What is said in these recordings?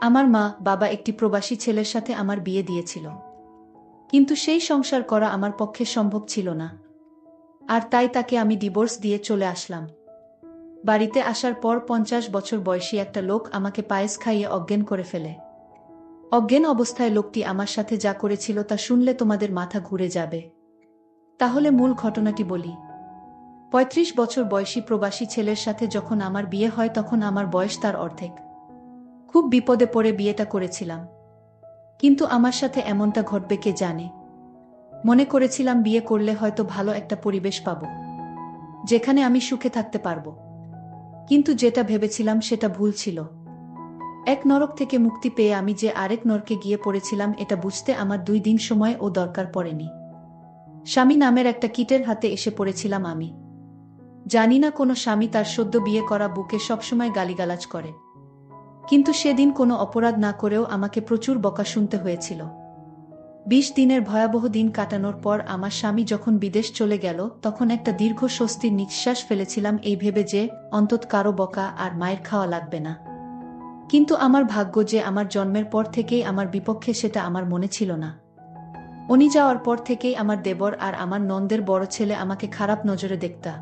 আমার মা বাবা একটি প্রবাসী ছেলের সাথে আমার বিয়ে দিয়েছিল, কিন্তু সেই সংসার করা আমার পক্ষে সম্ভব ছিল না। আর তাই তাকে আমি ডিভোর্স দিয়ে চলে আসলাম। বাড়িতে আসার পর 50 বছর বয়সী একটা লোক আমাকে পায়েস খাইয়ে অজ্ঞান করে ফেলে। অজ্ঞান অবস্থায় লোকটি আমার সাথে যা করেছিল তা শুনলে তোমাদের মাথা ঘুরে যাবে। তাহলে মূল ঘটনাটি বলি। 35 বছর বয়সী প্রবাসী ছেলের সাথে যখন আমার বিয়ে হয় তখন আমার বয়স তার অর্ধেক। খুব বিপদে পড়ে বিয়েটা করেছিলাম, কিন্তু আমার সাথে এমনটা ঘটবে কে জানে। মনে করেছিলাম বিয়ে করলে হয়তো ভালো একটা পরিবেশ পাব, যেখানে আমি সুখে থাকতে পারবো। কিন্তু যেটা ভেবেছিলাম সেটা ভুল ছিল। এক নরক থেকে মুক্তি পেয়ে আমি যে আরেক নরকে গিয়ে পড়েছিলাম এটা বুঝতে আমার 2 দিন সময় ও দরকার পড়েনি। স্বামী নামের একটা কীটের হাতে এসে পড়েছিলাম আমি। জানি না কোনো স্বামী তার সদ্য বিয়ে করা বুকে সবসময় গালিগালাজ করে, কিন্তু সেদিন কোনো অপরাধ না করেও আমাকে প্রচুর বকা শুনতে হয়েছিল। 20 দিনের ভয়াবহ দিন কাটানোর পর আমার স্বামী যখন বিদেশ চলে গেল তখন একটা দীর্ঘ স্বস্তির নিঃশ্বাস ফেলেছিলাম এই ভেবে যে অন্তত কারো বকা আর মায়ের খাওয়া লাগবে না। কিন্তু আমার ভাগ্য যে আমার জন্মের পর থেকেই আমার বিপক্ষে সেটা আমার মনে ছিল না। উনি যাওয়ার পর থেকেই আমার দেবর আর আমার নন্দের বড় ছেলে আমাকে খারাপ নজরে দেখতা।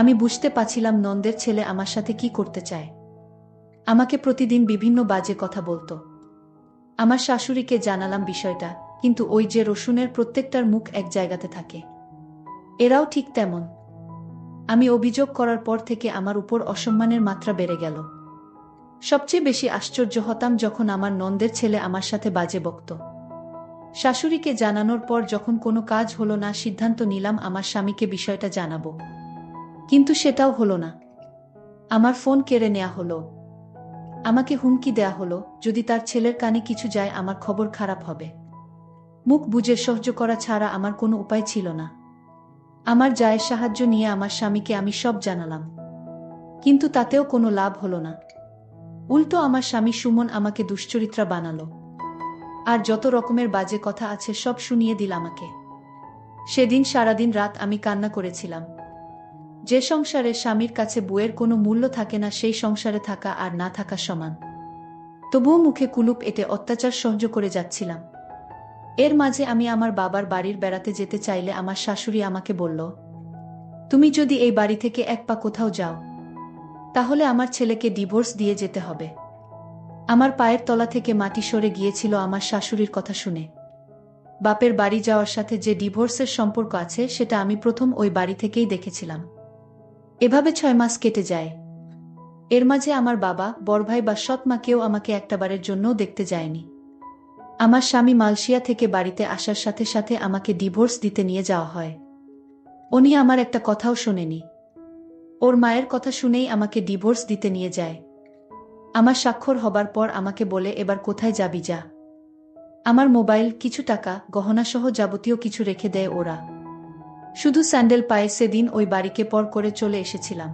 আমি বুঝতে পারছিলাম নন্দের ছেলে আমার সাথে কি করতে চায়। আমাকে প্রতিদিন বিভিন্ন বাজে কথা বলতো। আমার শাশুড়িকে জানালাম বিষয়টা, কিন্তু ওই যে রসুনের প্রত্যেকটার মুখ এক জায়গাতে থাকে, এরাও ঠিক তেমন। আমি অভিযোগ করার পর থেকে আমার উপর অসম্মানের মাত্রা বেড়ে গেল। সবচেয়ে বেশি আশ্চর্য হতাম যখন আমার নন্দের ছেলে আমার সাথে বাজে বকত। শাশুড়িকে জানানোর পর যখন কোনো কাজ হলো না সিদ্ধান্ত নিলাম আমার স্বামীকে বিষয়টা জানাবো, কিন্তু সেটাও হলো না। আমার ফোন কেড়ে নেওয়া হলো। আমাকে হুমকি দেয়া হলো যদি তার ছেলের কানে কিছু যায় আমার খবর খারাপ হবে। মুখ বুজে সহ্য করা ছাড়া আমার কোনো উপায় ছিল না। আমার জায়ের সাহায্য নিয়ে আমার স্বামীকে আমি সব জানালাম, কিন্তু তাতেও কোনো লাভ হলো না। উল্টো আমার স্বামী সুমন আমাকে দুশ্চরিত্রা বানালো, আর যত রকমের বাজে কথা আছে সব শুনিয়ে দিল আমাকে। সেদিন সারাদিন রাত আমি কান্না করেছিলাম। যে সংসারে স্বামীর কাছে বউয়ের কোনো মূল্য থাকে না সেই সংসারে থাকা আর না থাকা সমান। তবুও মুখে কুলুপ এঁটে অত্যাচার সহ্য করে যাচ্ছিলাম। এর মাঝে আমি আমার বাবার বাড়ির বেড়াতে যেতে চাইলে আমার শাশুড়ি আমাকে বলল, তুমি যদি এই বাড়ি থেকে এক পা কোথাও যাও তাহলে আমার ছেলেকে ডিভোর্স দিয়ে যেতে হবে। আমার পায়ের তলা থেকে মাটি সরে গিয়েছিল আমার শাশুড়ির কথা শুনে। বাপের বাড়ি যাওয়ার সাথে যে ডিভোর্সের সম্পর্ক আছে সেটা আমি প্রথম ওই বাড়ি থেকেই দেখেছিলাম। এভাবে 6 মাস কেটে যায়। এর মাঝে আমার বাবা, বড়ভাই বা সৎ মা কেউ আমাকে একটাবারের জন্যও দেখতে যায়নি। আমার স্বামী মালয়েশিয়া থেকে বাড়িতে আসার সাথে সাথে আমাকে ডিভোর্স দিতে নিয়ে যাওয়া হয়। উনি আমার একটা কথাও শোনেনি। ওর মায়ের কথা শুনেই আমাকে ডিভোর্স দিতে নিয়ে যায়। আমার স্বাক্ষর হবার পর আমাকে বলে এবার কোথায় যাবি যা। আমার মোবাইল, কিছু টাকা, গহনাসহ যাবতীয় কিছু রেখে দেয় ওরা। শুধু স্যান্ডেল পায়ে সেদিন ওই বাড়িকে পর করে চলে এসেছিলাম।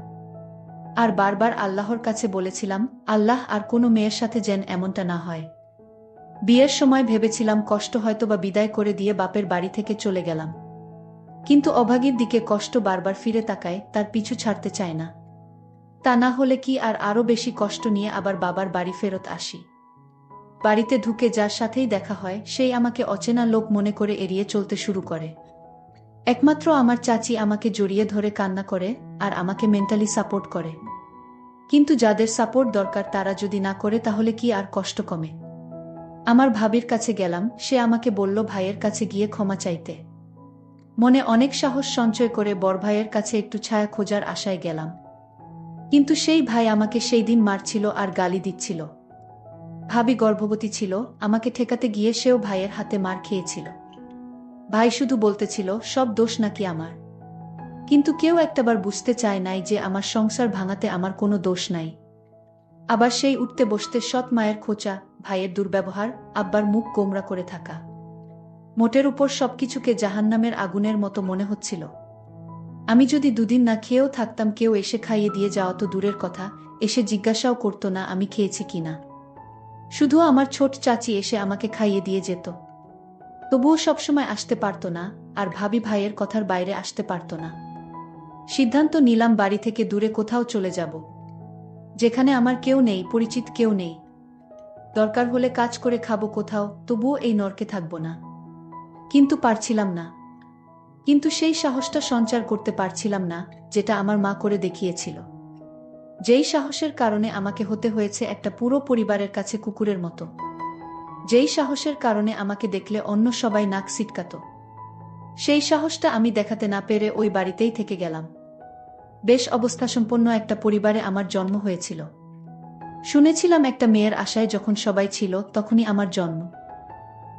আর বারবার আল্লাহর কাছে বলেছিলাম, আল্লাহ আর কোনো মেয়ের সাথে যেন এমনটা না হয়। বিয়ের সময় ভেবেছিলাম কষ্ট হয়তোবা বিদায় করে দিয়ে বাপের বাড়ি থেকে চলে গেলাম, কিন্তু অভাগীর দিকে কষ্ট বারবার ফিরে তাকায়, তার পিছু ছাড়তে চায় না। তা না হলে কি আর আরো বেশি কষ্ট নিয়ে আবার বাবার বাড়ি ফেরত আসি। বাড়িতে ঢুকে যার সাথেই দেখা হয় সেই আমাকে অচেনা লোক মনে করে এড়িয়ে চলতে শুরু করে। একমাত্র আমার চাচি আমাকে জড়িয়ে ধরে কান্না করে আর আমাকে মেন্টালি সাপোর্ট করে। কিন্তু যাদের সাপোর্ট দরকার তারা যদি না করে তাহলে কি আর কষ্ট কমে? আমার ভাবির কাছে গেলাম, সে আমাকে বলল ভাইয়ের কাছে গিয়ে ক্ষমা চাইতে। মনে অনেক সাহস সঞ্চয় করে বড় ভাইয়ের কাছে একটু ছায়া খোঁজার আশায় গেলাম, কিন্তু সেই ভাই আমাকে সেই দিন মারছিল আর গালি দিচ্ছিল। ভাবি গর্ভবতী ছিল, আমাকে ঠেকাতে গিয়ে সেও ভাইয়ের হাতে মার খেয়েছিল। ভাই শুধু বলতেছিল সব দোষ নাকি আমার, কিন্তু কেউ একটাবার বুঝতে চায় নাই যে আমার সংসার ভাঙাতে আমার কোনো দোষ নাই। আবার সেই উঠতে বসতে সৎ মায়ের খোঁচা, ভাইয়ের দুর্ব্যবহার, আব্বার মুখ গোমরা করে থাকা, মোটের উপর সবকিছুকে জাহান্নামের আগুনের মতো মনে হচ্ছিল। আমি যদি দুদিন না খেয়েও থাকতাম কেউ এসে খাইয়ে দিয়ে যাওয়া তো দূরের কথা, এসে জিজ্ঞাসাও করতো না আমি খেয়েছি কিনা। শুধু আমার ছোট চাচি এসে আমাকে খাইয়ে দিয়ে যেত। তবুও সবসময় আসতে পারতো না, আর ভাবি ভাইয়ের কথার বাইরে আসতে পারতো না। সিদ্ধান্ত নিলাম বাড়ি থেকে দূরে কোথাও চলে যাব, যেখানে আমার কেউ নেই, পরিচিত কেউ নেই। দরকার হলে কাজ করে খাবো কোথাও, তবুও এই নরকে থাকবো না। কিন্তু পারছিলাম না। কিন্তু সেই সাহসটা সঞ্চার করতে পারছিলাম না, যেটা আমার মা করে দেখিয়েছিল। যেই সাহসের কারণে আমাকে হতে হয়েছে একটা পুরো পরিবারের কাছে কুকুরের মতো। যেই সাহসের কারণে আমাকে দেখলে অন্য সবাই নাক সিটকাত। সেই সাহসটা আমি দেখাতে না পেরে ওই বাড়িতেই থেকে গেলাম। বেশ অবস্থাসম্পন্ন একটা পরিবারে আমার জন্ম হয়েছিল। শুনেছিলাম একটা মেয়ের আশায় যখন সবাই ছিল তখনই আমার জন্ম।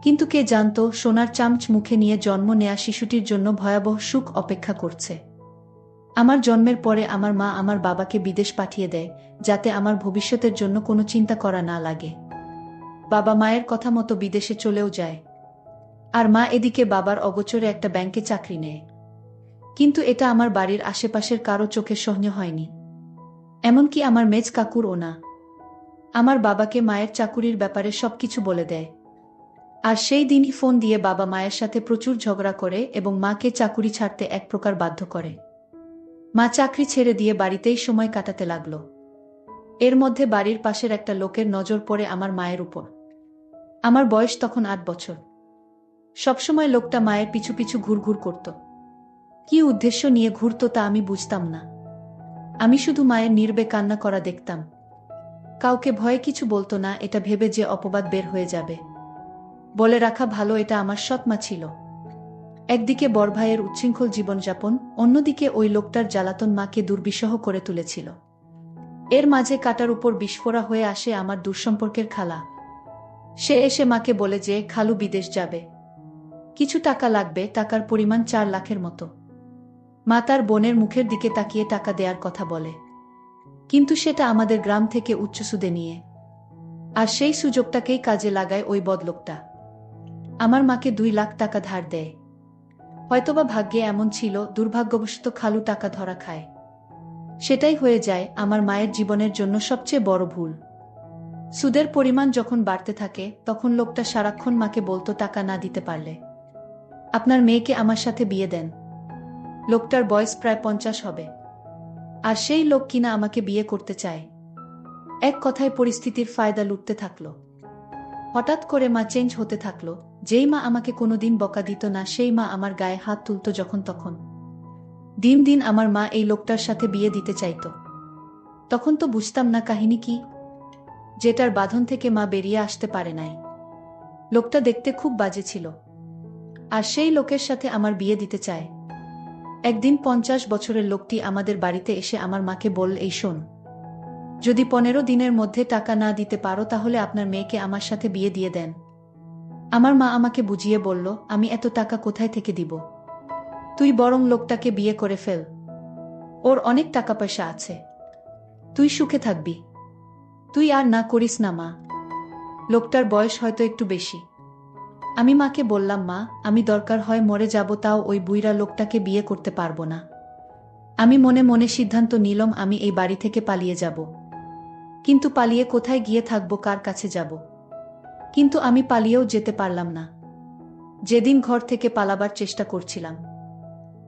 কিন্তু কে জানতো সোনার চামচ মুখে নিয়ে জন্ম নেয়া শিশুটির জন্য ভয়াবহ সুখ অপেক্ষা করছে। আমার জন্মের পরে আমার মা আমার বাবাকে বিদেশ পাঠিয়ে দেয়, যাতে আমার ভবিষ্যতের জন্য কোনো চিন্তা করা না লাগে। বাবা মায়ের কথা মতো বিদেশে চলেও যায়। আর মা এদিকে বাবার অগোচরে একটা ব্যাংকে চাকরি নেয়। কিন্তু এটা আমার বাড়ির আশেপাশের কারো চোখে সহ্য হয়নি। এমনকি আমার মেজ কাকুরও না। আমার বাবাকে মায়ের চাকুরির ব্যাপারে সবকিছু বলে দেয়। আর সেই দিনই ফোন দিয়ে বাবা মায়ের সাথে প্রচুর ঝগড়া করে এবং মাকে চাকুরি ছাড়তে এক প্রকার বাধ্য করে। মা চাকরি ছেড়ে দিয়ে বাড়িতেই সময় কাটাতে লাগল। এর মধ্যে বাড়ির পাশের একটা লোকের নজর পড়ে আমার মায়ের উপর। আমার বয়স তখন 8 বছর। সবসময় লোকটা মায়ের পিছু পিছু ঘুরঘুর করত। কি উদ্দেশ্য নিয়ে ঘুরত তা আমি বুঝতাম না। আমি শুধু মায়ের নীরবে কান্না করা দেখতাম। কাউকে ভয়ে কিছু বলতো না, এটা ভেবে যে অপবাদ বের হয়ে যাবে। বলে রাখা ভালো, এটা আমার সৎ মা ছিল। একদিকে বড় ভাইয়ের উচ্ছৃঙ্খল জীবনযাপন, অন্যদিকে ওই লোকটার জ্বালাতন মাকে দুর্বিষহ করে তুলেছিল। এর মাঝে কাটার উপর বিস্ফোরা হয়ে আসে আমার দূরসম্পর্কের খালা। সে এসে মাকে বলে যে খালু বিদেশ যাবে, কিছু টাকা লাগবে, টাকার পরিমাণ 4 লাখের মতো। মা তার বোনের মুখের দিকে তাকিয়ে টাকা দেওয়ার কথা বলে, কিন্তু সেটা আমাদের গ্রাম থেকে উচ্চ সুদে নিয়ে। আর সেই সুযোগটাকেই কাজে লাগায় ওই বদলোকটা। আমার মাকে 2 লাখ টাকা ধার দেয়। হয়তোবা ভাগ্যে এমন ছিল, দুর্ভাগ্যবশত খালু টাকা ধরা খায়। সেটাই হয়ে যায় আমার মায়ের জীবনের জন্য সবচেয়ে বড় ভুল। সুদের পরিমাণ যখন বাড়তে থাকে তখন লোকটা সারাক্ষণ মাকে বলতো টাকা না দিতে পারলে আপনার মেয়েকে আমার সাথে বিয়ে দেন। লোকটার বয়স প্রায় 50 হবে। আর সেই লোক কিনা আমাকে বিয়ে করতে চায়। এক কথায় পরিস্থিতির ফায়দা লুটতে থাকলো। হঠাৎ করে মা চেঞ্জ হতে থাকলো। যেই মা আমাকে কোনোদিন বকা দিত না, সেই মা আমার গায়ে হাত তুলত যখন তখন। দিন দিন আমার মা এই লোকটার সাথে বিয়ে দিতে চাইতো। তখন তো বুঝতাম না কাহিনী কি, যেটার বাঁধন থেকে মা বেরিয়ে আসতে পারে নাই। লোকটা দেখতে খুব বাজে ছিল। আর সেই লোকের সাথে আমার বিয়ে দিতে চায়। একদিন 50 বছরের লোকটি আমাদের বাড়িতে এসে আমার মাকে বলল, এই শোন, যদি 15 দিনের মধ্যে টাকা না দিতে পারো তাহলে আপনার মেয়েকে আমার সাথে বিয়ে দিয়ে দেন। আমার মা আমাকে বুঝিয়ে বলল, আমি এত টাকা কোথায় থেকে দিব? তুই বরং লোকটাকে বিয়ে করে ফেল। ওর অনেক টাকা পয়সা আছে, তুই সুখে থাকবি। তুই আর না করিস না মা। লোকটার বয়স হয়তো একটু বেশি। আমি মাকে বললাম, মা, আমি দরকার হয় মরে যাব, তাও ওই বুইড়া লোকটাকে বিয়ে করতে পারবো না। আমি মনে মনে সিদ্ধান্ত নিলাম আমি এই বাড়ি থেকে পালিয়ে যাব। কিন্তু পালিয়ে কোথায় গিয়ে থাকবো, কার কাছে যাব? কিন্তু আমি পালিয়েও যেতে পারলাম না। যেদিন ঘর থেকে পালাবার চেষ্টা করছিলাম,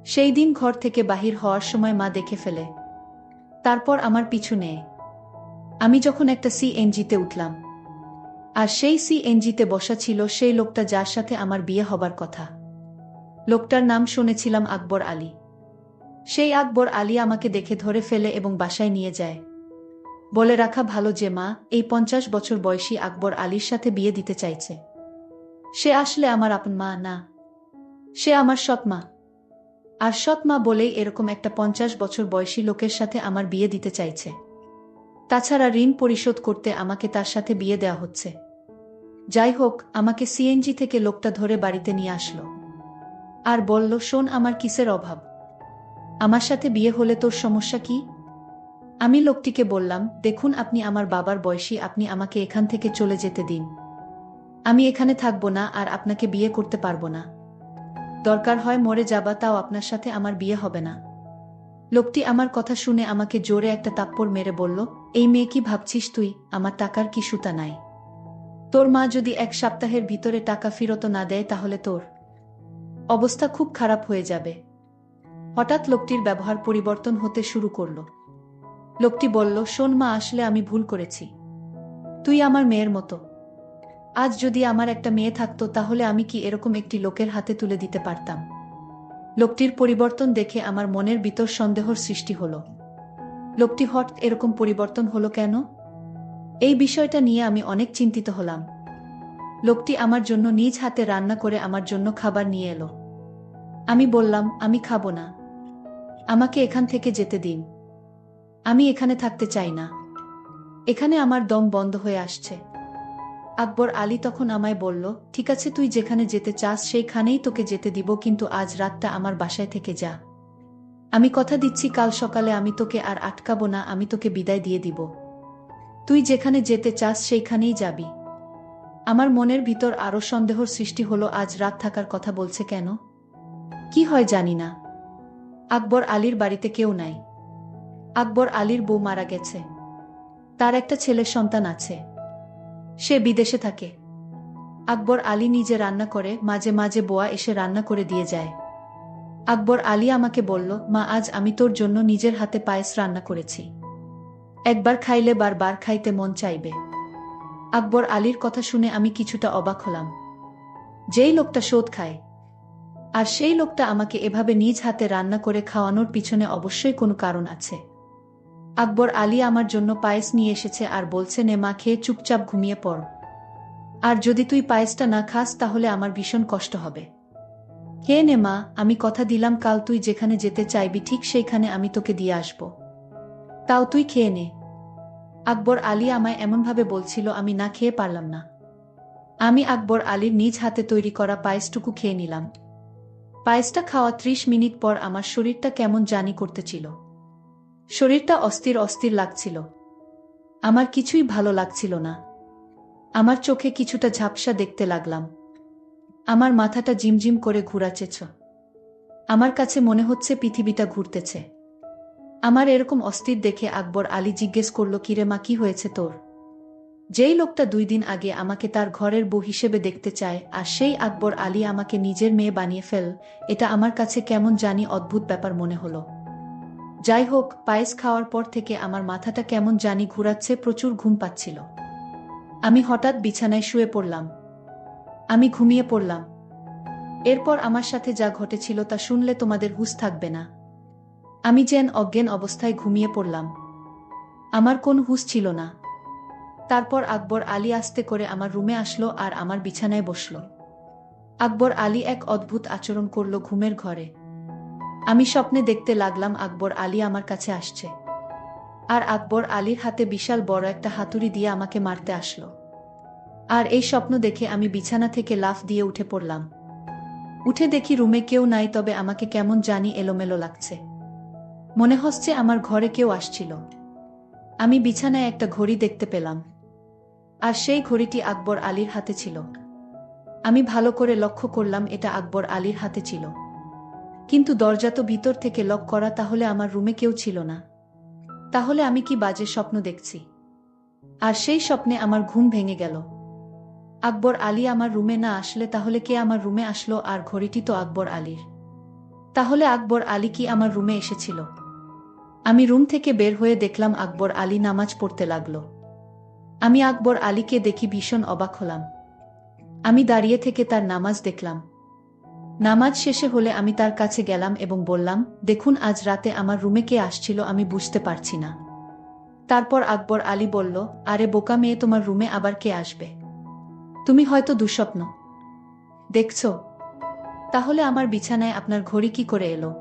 সেই দিন ঘর থেকে বাহির হওয়ার সময় মা দেখে ফেলে। তারপর আমার পিছু নেয়। আমি যখন একটা সিএনজিতে উঠলাম, আর সেই সিএনজিতে বসা ছিল সেই লোকটা যার সাথে আমার বিয়ে হবার কথা। লোকটার নাম শুনেছিলাম আকবর আলী। সেই আকবর আলী আমাকে দেখে ধরে ফেলে এবং বাসায় নিয়ে যায়। বলে রাখা ভালো যে মা এই 50 বছর বয়সী আকবর আলীর সাথে বিয়ে দিতে চাইছে। সে আসলে আমার আপন মা না, সে আমার সৎ মা। আর সৎ মা বলেই এরকম একটা 50 বছর বয়সী লোকের সাথে আমার বিয়ে দিতে চাইছে। তাছাড়া ঋণ পরিশোধ করতে আমাকে তার সাথে বিয়ে দেওয়া হচ্ছে। যাই হোক, আমাকে সিএনজি থেকে লোকটা ধরে বাড়িতে নিয়ে আসলো। আর বলল, শোন, আমার কিসের অভাব? আমার সাথে বিয়ে হলে তোর সমস্যা কি? আমি লোকটিকে বললাম, দেখুন, আপনি আমার বাবার বয়সী, আপনি আমাকে এখান থেকে চলে যেতে দিন। আমি এখানে থাকবো না আর আপনাকে বিয়ে করতে পারবো না। দরকার হয় মরে যাবা, তাও আপনার সাথে আমার বিয়ে হবে না। লোকটি আমার কথা শুনে আমাকে জোরে একটা থাপ্পড় মেরে বলল, এই মেয়ে, কি ভাবছিস তুই? আমার টাকার কি সুতা নাই? তোর মা যদি 1 সপ্তাহের ভিতরে টাকা ফেরত না দেয় তাহলে তোর অবস্থা খুব খারাপ হয়ে যাবে। হঠাৎ লোকটির ব্যবহার পরিবর্তন হতে শুরু করল। লোকটি বলল, শোন মা, আসলে আমি ভুল করেছি। তুই আমার মেয়ের মতো। আজ যদি আমার একটা মেয়ে থাকতো তাহলে আমি কি এরকম একটি লোকের হাতে তুলে দিতে পারতাম? লোকটির পরিবর্তন দেখে আমার মনের ভিতর সন্দেহর সৃষ্টি হলো। লোকটি হঠাৎ এরকম পরিবর্তন হলো কেন? এই বিষয়টা নিয়ে আমি অনেক চিন্তিত হলাম। লোকটি আমার জন্য নিজ হাতে রান্না করে আমার জন্য খাবার নিয়ে এলো। আমি বললাম, আমি খাবো না। আমাকে এখান থেকে যেতে দিন। আমি এখানে থাকতে চাই না। এখানে আমার দম বন্ধ হয়ে আসছে। আকবর আলী তখন আমায় বলল, ঠিক আছে, তুই যেখানে যেতে চাস সেইখানেই তোকে যেতে দিব, কিন্তু আজ রাতটা আমার বাসায় থেকে যা। আমি কথা দিচ্ছি কাল সকালে আমি তোকে আর আটকাবো না, আমি তোকে বিদায় দিয়ে দিব। তুই যেখানে যেতে চাস সেইখানেই যাবি। আমার মনের ভিতর আরো সন্দেহর সৃষ্টি হলো, আজ রাত থাকার কথা বলছে কেন? কি হয় জানি না। আকবর আলীর বাড়িতে কেউ নাই। আকবর আলীর বউ মারা গেছে। তার একটা ছেলের সন্তান আছে। সে বিদেশে থাকে। আকবর আলী নিজে রান্না করে, মাঝে মাঝে বোয়া এসে রান্না করে দিয়ে যায়। আকবর আলী আমাকে বলল, মা, আজ আমি তোর জন্য নিজের হাতে পায়েস রান্না করেছি। একবার খাইলে বারবার খাইতে মন চাইবে। আকবর আলীর কথা শুনে আমি কিছুটা অবাক হলাম। যেই লোকটা সুদ খায়, আর সেই লোকটা আমাকে এভাবে নিজ হাতে রান্না করে খাওয়ানোর পিছনে অবশ্যই কোনো কারণ আছে। আকবর আলী আমার জন্য পায়েস নিয়ে এসেছে আর বলছে, নে মা, খেয়ে চুপচাপ ঘুমিয়ে পড়। আর যদি তুই পায়েসটা না খাস তাহলে আমার ভীষণ কষ্ট হবে। খেয়ে নে মা, আমি কথা দিলাম কাল তুই যেখানে যেতে চাইবি ঠিক সেইখানে আমি তোকে দিয়ে আসব। তাও তুই খেয়ে নে। আকবর আলী আমায় এমনভাবে বলছিল, আমি না খেয়ে পারলাম না। আমি আকবর আলীর নিজ হাতে তৈরি করা পায়েসটুকু খেয়ে নিলাম। পায়েসটা খাওয়া ৩০ মিনিট পর আমার শরীরটা কেমন জানি করতেছিল। শরীরটা অস্থির অস্থির লাগছিল। আমার কিছুই ভালো লাগছিল না। আমার চোখে কিছুটা ঝাপসা দেখতে লাগলাম। আমার মাথাটা জিমজিম করে ঘুরাচ্ছে। আমার কাছে মনে হচ্ছে পৃথিবীটা ঘুরতেছে। আমার এরকম অস্থির দেখে আকবর আলী জিজ্ঞেস করল, কিরে মা, কি হয়েছে তোর? যেই লোকটা ২ দিন আগে আমাকে তার ঘরের বউ হিসেবে দেখতে চায়, আর সেই আকবর আলী আমাকে নিজের মেয়ে বানিয়ে ফেল, এটা আমার কাছে কেমন জানি অদ্ভুত ব্যাপার মনে হলো। যাই হোক, পায়েস খাওয়ার পর থেকে আমার মাথাটা কেমন জানি ঘুরাচ্ছে, প্রচুর ঘুম পাচ্ছিল। আমি হঠাৎ বিছানায় শুয়ে পড়লাম। আমি ঘুমিয়ে পড়লাম। এরপর আমার সাথে যা ঘটেছিল তা শুনলে তোমাদের হুঁশ থাকবে না। আমি যেন অজ্ঞান অবস্থায় ঘুমিয়ে পড়লাম। আমার কোন হুঁশ ছিল না। তারপর আকবর আলী আস্তে করে আমার রুমে আসলো আর আমার বিছানায় বসল। আকবর আলী এক অদ্ভুত আচরণ করল ঘুমের ঘরে। আমি স্বপ্নে দেখতে লাগলাম আকবর আলী আমার কাছে আসছে। আর আকবর আলীর হাতে বিশাল বড় একটা হাতুড়ি দিয়ে আমাকে মারতে আসলো। আর এই স্বপ্ন দেখে আমি বিছানা থেকে লাফ দিয়ে উঠে পড়লাম। উঠে দেখি রুমে কেউ নাই, তবে আমাকে কেমন জানি এলোমেলো লাগছে। মনে হচ্ছে আমার ঘরে কেউ আসছিল। আমি বিছানায় একটা ঘড়ি দেখতে পেলাম। আর সেই ঘড়িটি আকবর আলীর হাতে ছিল। আমি ভালো করে লক্ষ্য করলাম এটা আকবর আলীর হাতে ছিল। কিন্তু দরজা তো ভিতর থেকে লক করা, তাহলে আমার রুমে কেউ ছিল না। তাহলে আমি কি বাজে স্বপ্ন দেখছি? আর সেই স্বপ্নে আমার ঘুম ভেঙে গেল। আকবর আলী আমার রুমে না আসলে তাহলে কে আমার রুমে আসলো? আর ঘড়িটি তো আকবর আলীর। তাহলে আকবর আলী কি আমার রুমে এসেছিল? আমি রুম থেকে বের হয়ে দেখলাম আকবর আলী নামাজ পড়তে লাগলো। আমি আকবর আলীকে দেখি ভীষণ অবাক হলাম। আমি দাঁড়িয়ে থেকে তার নামাজ দেখলাম। নামাজ শেষে হলে আমি তার কাছে গেলাম এবং বললাম, দেখুন, আজ রাতে আমার রুমে কে আসছিল আমি বুঝতে পারছি না। তারপর আকবর আলী বলল, আরে বোকা মেয়ে, তোমার রুমে আবার কে আসবে? তুমি হয়তো দুঃস্বপ্ন দেখছো। তাহলে আমার বিছানায় আপনার ঘড়ি কি করে এলো?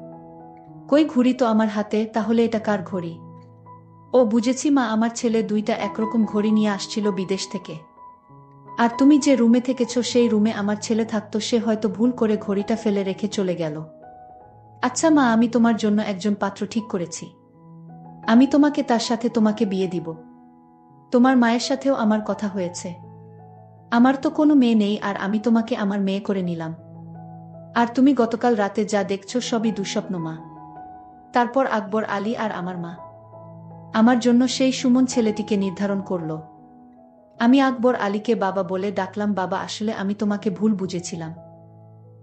কই, ঘড়ি তো আমার হাতে, তাহলে এটা কার ঘড়ি? ও বুঝেছি মা, আমার ছেলে 2টা একরকম ঘড়ি নিয়ে আসছিল বিদেশ থেকে। আর তুমি যে রুমে থেকেছো সেই রুমে আমার ছেলে থাকতো, সে হয়তো ভুল করে ঘড়িটা ফেলে রেখে চলে গেল। আচ্ছা মা, আমি তোমার জন্য একজন পাত্র ঠিক করেছি। আমি তোমাকে তার সাথে তোমাকে বিয়ে দিব। তোমার মায়ের সাথেও আমার কথা হয়েছে। আমার তো কোনো মেয়ে নেই, আর আমি তোমাকে আমার মেয়ে করে নিলাম। আর তুমি গতকাল রাতে যা দেখছো সবই দুঃস্বপ্ন মা। তারপর আকবর আলী আর আমার মা আমার জন্য সেই সুমন ছেলেটিকে নির্ধারণ করল। আমি আকবর আলীকে বাবা বলে ডাকলাম। বাবা, আসলে আমি তোমাকে ভুল বুঝেছিলাম।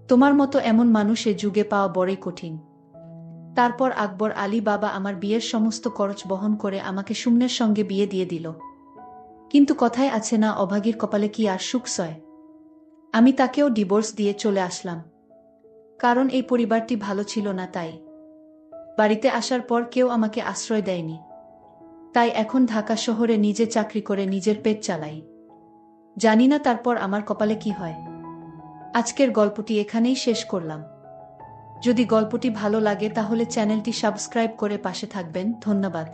তোমার মতো এমন মানুষ এ যুগে পাওয়া বড়ই কঠিন। তারপর আকবর আলী বাবা আমার বিয়ের সমস্ত খরচ বহন করে আমাকে সুমনের সঙ্গে বিয়ে দিয়ে দিল। কিন্তু কথায় আছে না, অভাগীর কপালে কি আর সুখ সয়। আমি তাকেও ডিভোর্স দিয়ে চলে আসলাম, কারণ এই পরিবারটি ভালো ছিল না। তাই বাড়িতে আসার পর কেউ আমাকে আশ্রয় দেয়নি। তাই এখন ঢাকা শহরে নিজে চাকরি করে নিজের পেট চালাই। জানি না তারপর আমার কপালে কি হয়। আজকের গল্পটি এখানেই শেষ করলাম। যদি গল্পটি ভালো লাগে তাহলে চ্যানেলটি সাবস্ক্রাইব করে পাশে থাকবেন। ধন্যবাদ।